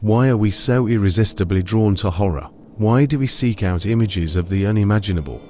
Why are we so irresistibly drawn to horror? Why do we seek out images of the unimaginable?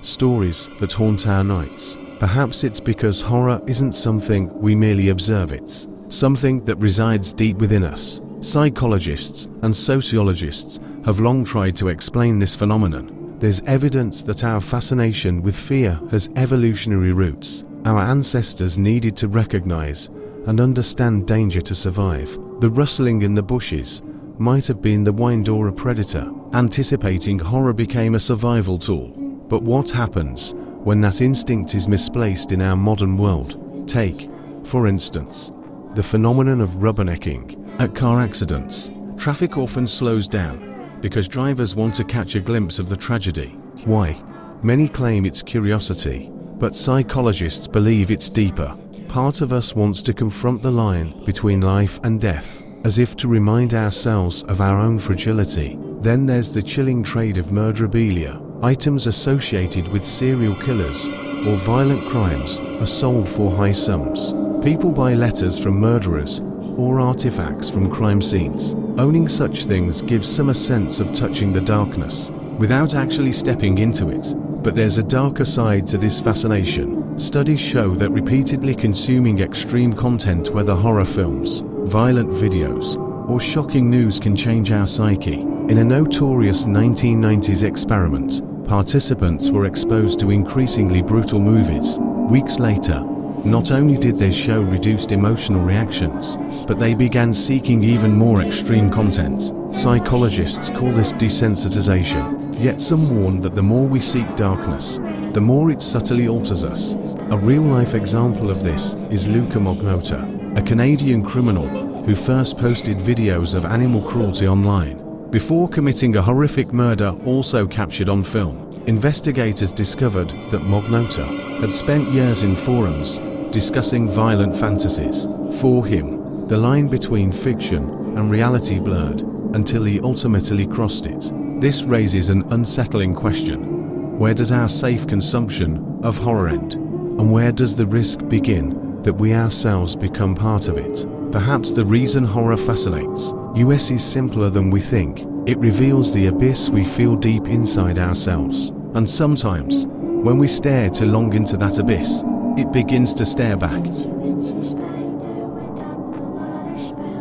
Stories that haunt our nights. Perhaps it's because horror isn't something we merely observe, it's something that resides deep within us. Psychologists and sociologists have long tried to explain this phenomenon. There's evidence that our fascination with fear has evolutionary roots. Our ancestors needed to recognize and understand danger to survive. The rustling in the bushes might have been the wind or a predator. Anticipating horror became a survival tool. But what happens when that instinct is misplaced in our modern world? Take, for instance, the phenomenon of rubbernecking. At car accidents, traffic often slows down because drivers want to catch a glimpse of the tragedy. Why? Many claim it's curiosity, but psychologists believe it's deeper. Part of us wants to confront the line between life and death, as if to remind ourselves of our own fragility. Then there's the chilling trade of murderabilia. Items associated with serial killers or violent crimes are sold for high sums. People buy letters from murderers or artifacts from crime scenes. Owning such things gives them a sense of touching the darkness without actually stepping into it. But there's a darker side to this fascination. Studies show that repeatedly consuming extreme content, whether horror films, violent videos, or shocking news, can change our psyche. In a notorious 1990s experiment, participants were exposed to increasingly brutal movies. Weeks later, not only did they show reduced emotional reactions, but they began seeking even more extreme content. Psychologists call this desensitization. Yet some warn that the more we seek darkness, the more it subtly alters us. A real-life example of this is Luca Magnotta, a Canadian criminal who first posted videos of animal cruelty online before committing a horrific murder also captured on film. Investigators discovered that Magnotta had spent years in forums discussing violent fantasies. For him, the line between fiction and reality blurred until he ultimately crossed it. This raises an unsettling question. Where does our safe consumption of horror end? And where does the risk begin that we ourselves become part of it? Perhaps the reason horror fascinates us is simpler than we think. It reveals the abyss we feel deep inside ourselves. And sometimes, when we stare too long into that abyss, it begins to stare back.